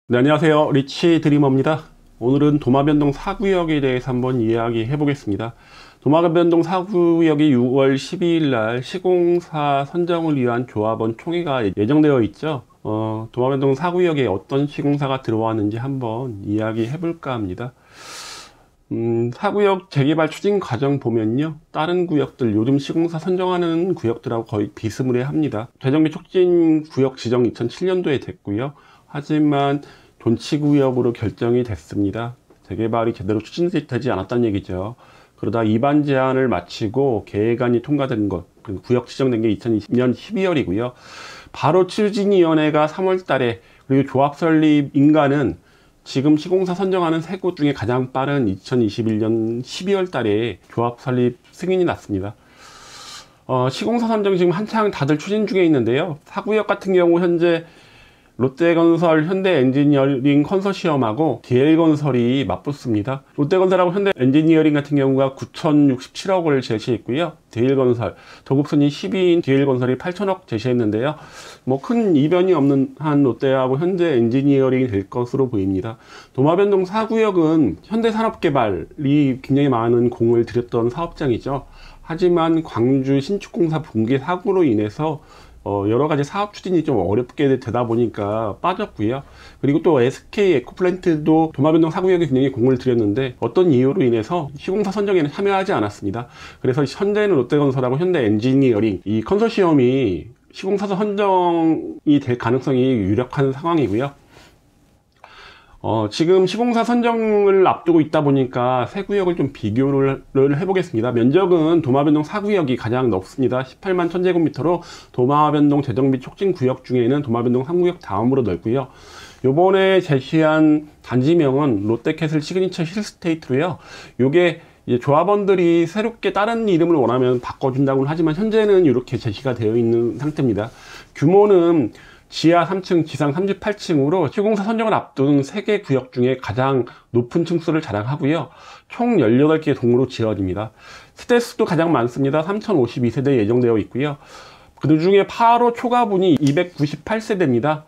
네, 안녕하세요. 리치 드리머입니다. 오늘은 도마변동 4구역에 대해서 한번 이야기해 보겠습니다. 도마변동 4구역이 6월 12일 날 시공사 선정을 위한 조합원 총회가 예정되어 있죠. 도마변동 4구역에 어떤 시공사가 들어왔는지 한번 이야기해 볼까 합니다. 4구역 재개발 추진 과정 보면요, 다른 구역들, 요즘 시공사 선정하는 구역들하고 거의 비스무리합니다. 재정비 촉진 구역 지정 2007년도에 됐고요. 하지만 존치구역으로 결정이 됐습니다. 재개발이 제대로 추진되지 않았다는 얘기죠. 그러다 이반 제한을 마치고 계획안이 통과된 것, 구역 지정된 게 2020년 12월이고요. 바로 추진위원회가 3월 달에, 그리고 조합 설립 인가는 지금 시공사 선정하는 세 곳 중에 가장 빠른 2021년 12월 달에 조합 설립 승인이 났습니다. 시공사 선정 지금 한창 다들 추진 중에 있는데요. 4구역 같은 경우 현재 롯데건설, 현대엔지니어링 컨소시엄하고 DL건설이 맞붙습니다. 롯데건설하고 현대엔지니어링 같은 경우가 9,067억을 제시했고요. DL건설, 저급선이 10위인 DL건설이 8,000억 제시했는데요. 큰 이변이 없는 한 롯데하고 현대엔지니어링이 될 것으로 보입니다. 도마변동 4구역은 현대산업개발이 굉장히 많은 공을 들였던 사업장이죠. 하지만 광주 신축공사 붕괴 사고로 인해서 여러 가지 사업 추진이 좀 어렵게 되다 보니까 빠졌고요. 그리고 또 SK 에코플랜트도 도마변동 4구역에 굉장히 공을 들였는데 어떤 이유로 인해서 시공사 선정에는 참여하지 않았습니다. 그래서 현재는 롯데건설하고 현대엔지니어링 이 컨소시엄이 시공사 선정이 될 가능성이 유력한 상황이고요. 지금 시공사 선정을 앞두고 있다 보니까 세 구역을 좀 비교를 해보겠습니다. 면적은 도마변동 4구역이 가장 넓습니다. 18만 1000제곱미터로 도마변동 재정비 촉진 구역 중에는 도마변동 3구역 다음으로 넓고요. 요번에 제시한 단지명은 롯데캐슬 시그니처 힐스테이트로요. 요게 이제 조합원들이 새롭게 다른 이름을 원하면 바꿔준다고는 하지만 현재는 이렇게 제시가 되어 있는 상태입니다. 규모는 지하 3층, 지상 38층으로 시공사 선정을 앞둔 3개 구역 중에 가장 높은 층수를 자랑하고요. 총 18개 동으로 지어집니다. 세대수도 가장 많습니다. 3052세대 예정되어 있고요. 그 중에 8호 초과분이 298세대입니다.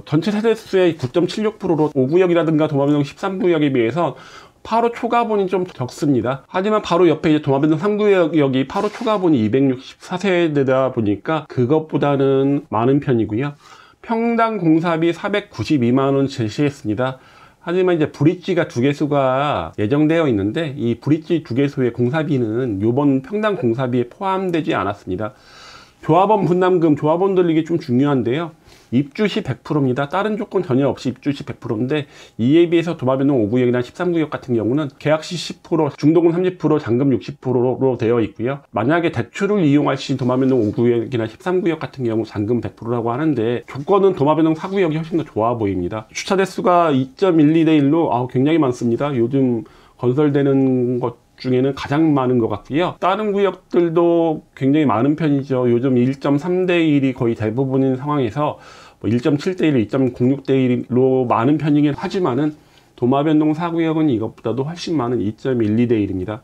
전체 세대수의 9.76%로 5구역이라든가 도마변동 13구역에 비해서 8호 초과분이 좀 적습니다. 하지만 바로 옆에 이제 도마변동 3구역이 8호 초과분이 264세대다 보니까 그것보다는 많은 편이고요. 평당 공사비 492만원 제시했습니다. 하지만 이제 브릿지가 2개소가 예정되어 있는데 이 브릿지 2개소의 공사비는 이번 평당 공사비에 포함되지 않았습니다. 조합원 분담금, 조합원들 이게 좀 중요한데요. 입주시 100%입니다. 다른 조건 전혀 없이 입주시 100%인데 이에 비해서 도마변동 5구역이나 13구역 같은 경우는 계약시 10%, 중도금 30%, 잔금 60%로 되어 있고요. 만약에 대출을 이용할 시 도마변동 5구역이나 13구역 같은 경우 잔금 100%라고 하는데 조건은 도마변동 4구역이 훨씬 더 좋아 보입니다. 주차 대수가 2.12대 1로 굉장히 많습니다. 요즘 건설되는 것 중에는 가장 많은 것 같고요. 다른 구역들도 굉장히 많은 편이죠. 요즘 1.3대 1이 거의 대부분인 상황에서 1.7대 1, 2.06대 1로 많은 편이긴 하지만은 도마변동 4구역은 이것보다도 훨씬 많은 2.12대 1입니다.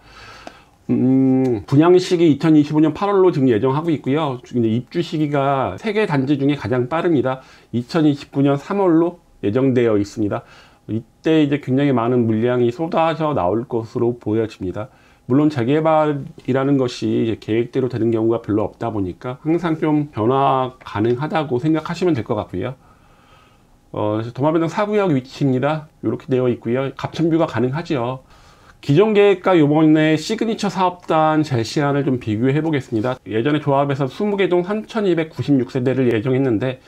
분양 시기 2025년 8월로 지금 예정하고 있고요. 입주 시기가 3개 단지 중에 가장 빠릅니다. 2029년 3월로 예정되어 있습니다. 이때 이제 굉장히 많은 물량이 쏟아져 나올 것으로 보여집니다. 물론 재개발이라는 것이 이제 계획대로 되는 경우가 별로 없다 보니까 항상 좀 변화 가능하다고 생각하시면 될 것 같고요. 도마변동 4구역 위치입니다. 이렇게 되어 있고요. 갑천뷰가 가능하죠. 기존 계획과 요번에 시그니처 사업단 제시안을 좀 비교해 보겠습니다. 예전에 조합에서 20개 동 3296세대를 예정했는데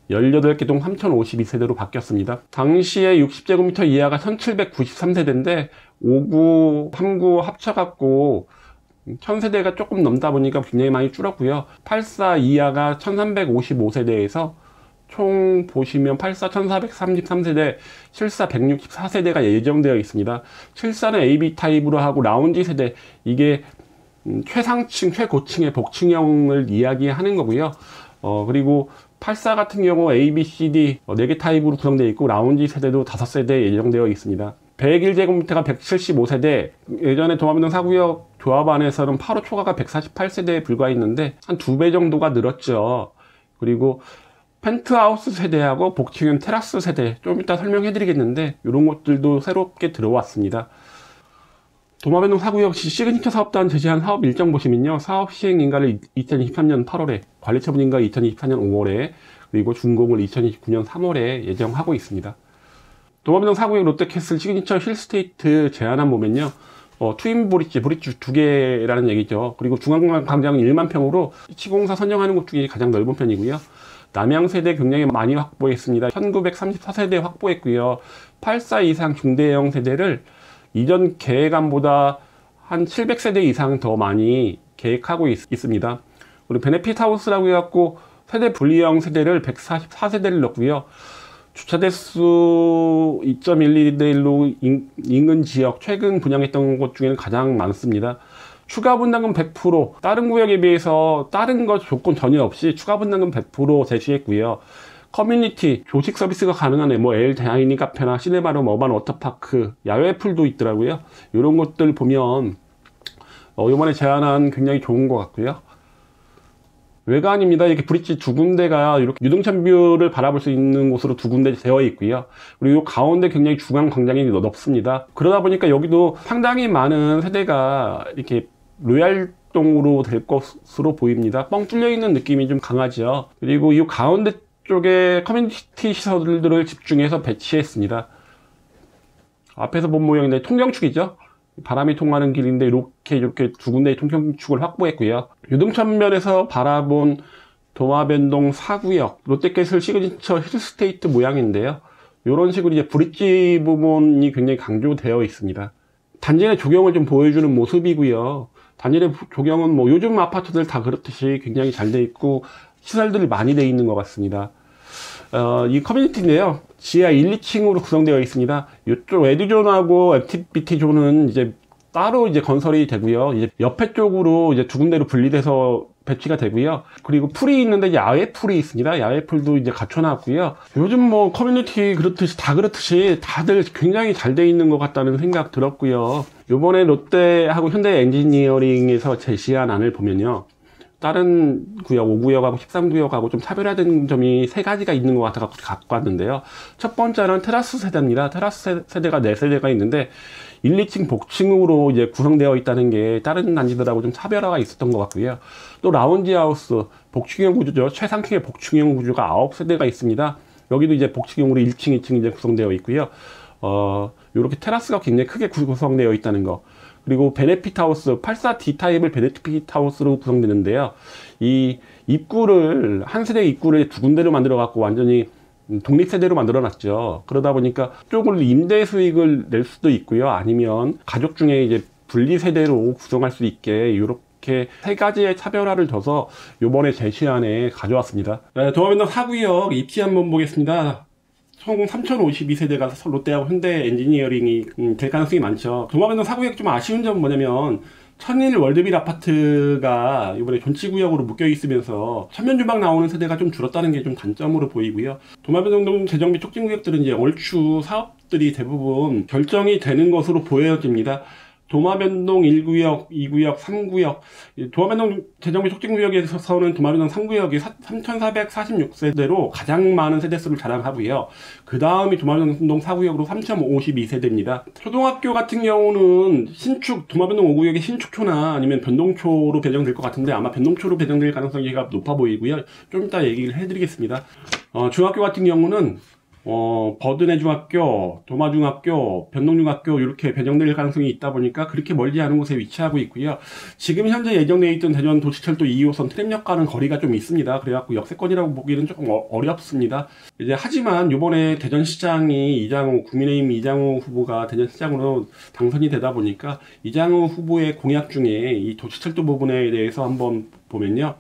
18개 동 3052세대로 바뀌었습니다. 당시에 60제곱미터 이하가 1793세대인데 5구, 3구 합쳐갖고 1000세대가 조금 넘다 보니까 굉장히 많이 줄었고요. 84 이하가 1355세대에서 총 보시면 84 1433세대, 74 164세대가 예정되어 있습니다. 74는 AB 타입으로 하고 라운지 세대, 이게 최상층, 최고층의 복층형을 이야기하는 거고요. 그리고 84 같은 경우 A, B, C, D 4개 타입으로 구성되어 있고 라운지 세대도 5세대 예정되어 있습니다. 101제곱미터가 175세대, 예전에 도마변동 4구역 조합안에서는 8호 초과가 148세대에 불과했는데 한 2배 정도가 늘었죠. 그리고 펜트하우스 세대하고 복층형 테라스 세대 좀 이따 설명해 드리겠는데 이런 것들도 새롭게 들어왔습니다. 도마변동 4구역 시그니처 사업단 제시한 사업 일정 보시면요, 사업 시행 인가를 2023년 8월에, 관리처분 인가 2024년 5월에, 그리고 준공을 2029년 3월에 예정하고 있습니다. 도마변동 4구역 롯데캐슬 시그니처 힐스테이트 제안안 보면요, 트윈 브릿지 2개라는 얘기죠. 그리고 중앙광장은 1만 평으로 시공사 선정하는 곳 중에 가장 넓은 편이고요. 남양 세대 굉장히 많이 확보했습니다. 1934세대 확보했고요. 84 이상 중대형 세대를 이전 계획안보다 한 700세대 이상 더 많이 계획하고 있습니다. 그리고 베네핏 하우스라고 해갖고 세대 분리형 세대를 144세대를 넣고요. 주차 대수 2.12대 1로 인근 지역 최근 분양했던 곳 중에는 가장 많습니다. 추가 분담금 100%, 다른 구역에 비해서 다른 것 조건 전혀 없이 추가 분담금 100% 제시했고요. 커뮤니티, 조식 서비스가 가능한 L 다이닝 카페나 시네마룸, 어반 워터파크, 야외 풀도 있더라고요. 이런 것들 보면 이번에 제안한 굉장히 좋은 것 같고요. 외관입니다. 이렇게 브릿지 두 군데가 이렇게 유등천뷰를 바라볼 수 있는 곳으로 두 군데 되어 있고요. 그리고 가운데 굉장히 중앙 광장이 넓습니다. 그러다 보니까 여기도 상당히 많은 세대가 이렇게 로얄동으로 될 것으로 보입니다. 뻥 뚫려 있는 느낌이 좀 강하죠. 그리고 이 가운데 쪽에 커뮤니티 시설들을 집중해서 배치했습니다. 앞에서 본 모양인데 통경축이죠. 바람이 통하는 길인데 이렇게 두 군데의 통경축을 확보했고요. 유등천면에서 바라본 도마변동 4구역 롯데캐슬 시그니처 힐스테이트 모양인데요. 이런 식으로 이제 브릿지 부분이 굉장히 강조되어 있습니다. 단지 내 조경을 좀 보여주는 모습이고요. 단지 내 조경은 뭐 요즘 아파트들 다 그렇듯이 굉장히 잘 돼 있고 시설들이 많이 돼 있는 것 같습니다. 이 커뮤니티인데요. 지하 1, 2층으로 구성되어 있습니다. 이쪽 에듀존하고 액티비티 존은 이제 따로 이제 건설이 되고요. 이제 옆에 쪽으로 이제 두 군데로 분리돼서 배치가 되고요. 그리고 풀이 있는데 야외 풀이 있습니다. 야외 풀도 이제 갖춰놨고요. 요즘 뭐 커뮤니티 그렇듯이 다들 굉장히 잘 돼 있는 것 같다는 생각 들었고요. 요번에 롯데하고 현대 엔지니어링에서 제시한 안을 보면요. 다른 구역, 5구역하고 13구역하고 좀 차별화된 점이 세 가지가 있는 것 같아 갖고 왔는데요. 첫 번째는 테라스 세대입니다. 테라스 세대가 4세대가 있는데 1, 2층 복층으로 이제 구성되어 있다는 게 다른 단지들하고 좀 차별화가 있었던 것 같고요. 또 라운지 하우스, 복층형 구조죠. 최상층의 복층형 구조가 9세대가 있습니다. 여기도 이제 복층형으로 1층, 2층 이제 구성되어 있고요. 요렇게 테라스가 굉장히 크게 구성되어 있다는 거. 그리고 베네핏 하우스, 84D 타입을 베네핏 하우스로 구성되는데요. 이 입구를, 한 세대 입구를 두 군데로 만들어 갖고 완전히 독립세대로 만들어 놨죠. 그러다 보니까 쪽을 임대 수익을 낼 수도 있고요. 아니면 가족 중에 이제 분리세대로 구성할 수 있게 이렇게 세 가지의 차별화를 둬서 요번에 제시안에 가져왔습니다. 네, 도마변동 4구역 입지 한번 보겠습니다. 총 3052세대가 롯데하고 현대 엔지니어링이 될 가능성이 많죠. 도마변동 4구역 좀 아쉬운 점은 뭐냐면 천일 월드빌 아파트가 이번에 존치구역으로 묶여 있으면서 천면주방 나오는 세대가 좀 줄었다는 게 좀 단점으로 보이고요. 도마변동 재정비 촉진구역들은 이제 얼추 사업들이 대부분 결정이 되는 것으로 보여집니다. 도마변동 1구역, 2구역, 3구역, 도마변동 재정비 촉진구역에서는 도마변동 3구역이 3,446세대로 가장 많은 세대수를 자랑하고요. 그 다음이 도마변동 4구역으로 3,052세대입니다. 초등학교 같은 경우는 신축, 도마변동 5구역이 신축초나 아니면 변동초로 배정될 것 같은데 아마 변동초로 배정될 가능성이 높아 보이고요. 좀 이따 얘기를 해드리겠습니다. 중학교 같은 경우는 버드네 중학교, 도마중학교, 변동중학교 이렇게 배정될 가능성이 있다 보니까 그렇게 멀지 않은 곳에 위치하고 있고요. 지금 현재 예정되어 있던 대전 도시철도 2호선 트램역과는 거리가 좀 있습니다. 그래갖고 역세권이라고 보기는 조금 어렵습니다. 이제 하지만 이번에 대전시장이 국민의힘 이장우 후보가 대전시장으로 당선이 되다 보니까 이장우 후보의 공약 중에 이 도시철도 부분에 대해서 한번 보면요.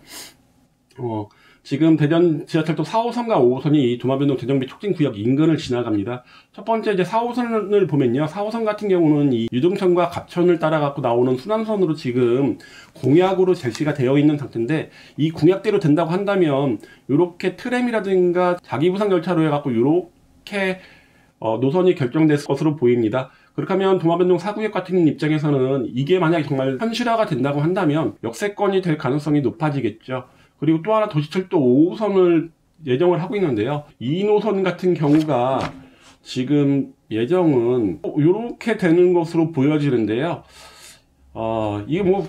지금 대전 지하철도 4호선과 5호선이 이 도마변동 재정비 촉진구역 인근을 지나갑니다. 첫 번째 이제 4호선을 보면요. 4호선 같은 경우는 이 유등천과 갑천을 따라 갖고 나오는 순환선으로 지금 공약으로 제시가 되어 있는 상태인데 이 공약대로 된다고 한다면 이렇게 트램이라든가 자기부상 열차로 해갖고 이렇게 노선이 결정될 것으로 보입니다. 그렇게 하면 도마변동 4구역 같은 입장에서는 이게 만약에 정말 현실화가 된다고 한다면 역세권이 될 가능성이 높아지겠죠. 그리고 또 하나 도시철도 5호선을 예정을 하고 있는데요. 2노선 같은 경우가 지금 예정은 이렇게 되는 것으로 보여지는데요. 이게 뭐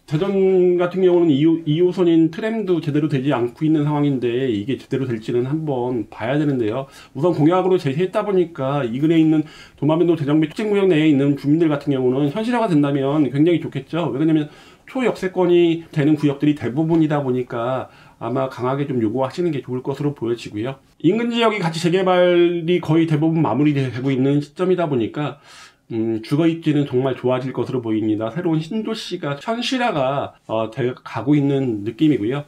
대전 같은 경우는 2호선인 트램도 제대로 되지 않고 있는 상황인데 이게 제대로 될지는 한번 봐야 되는데요. 우선 공약으로 제시했다 보니까 이근에 있는 도마변동 대정비 촉진구역 내에 있는 주민들 같은 경우는 현실화가 된다면 굉장히 좋겠죠. 왜냐면 초역세권이 되는 구역들이 대부분이다 보니까 아마 강하게 좀 요구하시는 게 좋을 것으로 보여지고요. 인근 지역이 같이 재개발이 거의 대부분 마무리되고 있는 시점이다 보니까 주거입지는 정말 좋아질 것으로 보입니다. 새로운 신도시가 현실화가 돼 가고 있는 느낌이고요.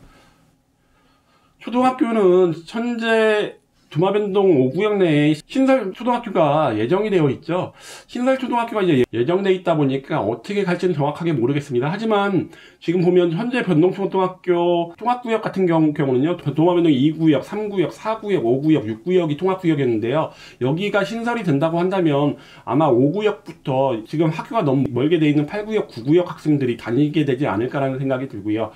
초등학교는 현재 도마변동 5구역 내에 신설 초등학교가 예정이 되어 있죠. 신설 초등학교가 이제 예정돼 있다 보니까 어떻게 갈지는 정확하게 모르겠습니다. 하지만 지금 보면 현재 변동초등학교 통합구역 같은 경우는요. 도마변동 2구역, 3구역, 4구역, 5구역, 6구역이 통합구역이었는데요. 여기가 신설이 된다고 한다면 아마 5구역부터 지금 학교가 너무 멀게 돼 있는 8구역, 9구역 학생들이 다니게 되지 않을까라는 생각이 들고요.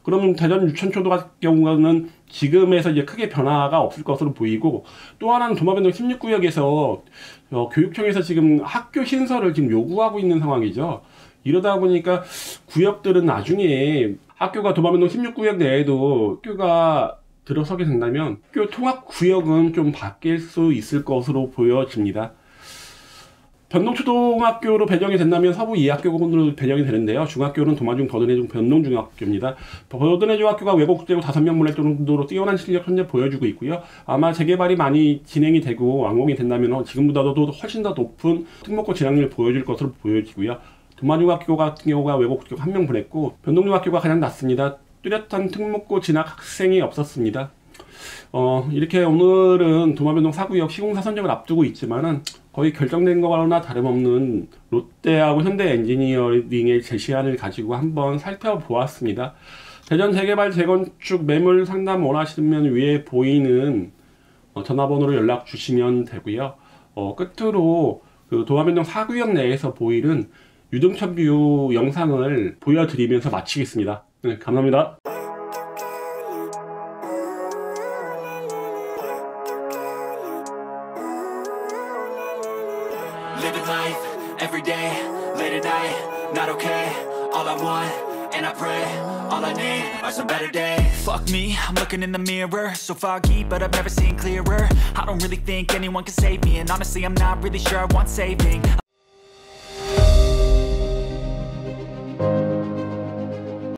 그러면 대전 유천초도 같은 경우는 지금에서 이제 크게 변화가 없을 것으로 보이고, 또 하나는 도마변동 16구역에서 교육청에서 지금 학교 신설을 지금 요구하고 있는 상황이죠. 이러다 보니까 구역들은 나중에 학교가 도마변동 16구역 내에도 학교가 들어서게 된다면 학교 통합구역은 좀 바뀔 수 있을 것으로 보여집니다. 변동초등학교로 배정이 된다면 서부 2학교로 배정이 되는데요. 중학교는 도마중 버드네중 변동중학교입니다. 버드네중학교가 외국제고 5명 몰래 정도로 뛰어난 실력 현재 보여주고 있고요. 아마 재개발이 많이 진행이 되고 완공이 된다면 지금보다도 훨씬 더 높은 특목고 진학률을 보여줄 것으로 보여지고요. 도마중학교 같은 경우가 외국제고 1명 보냈고, 변동중학교가 가장 낮습니다. 뚜렷한 특목고 진학 학생이 없었습니다. 이렇게 오늘은 도마변동 4구역 시공사 선정을 앞두고 있지만은 거의 결정된 거나 다름없는 롯데하고 현대 엔지니어링의 제시안을 가지고 한번 살펴보았습니다. 대전 재개발 재건축 매물 상담 원하시면 위에 보이는 전화번호로 연락 주시면 되고요. 끝으로 그 도마변동 4구역 내에서 보이는 유등천 뷰 영상을 보여드리면서 마치겠습니다. 네, 감사합니다. Living life, every day, late at night, not okay. All I want, and I pray, all I need are some better days. Fuck me, I'm looking in the mirror, so foggy, but I've never seen clearer. I don't really think anyone can save me, and honestly I'm not really sure I want saving.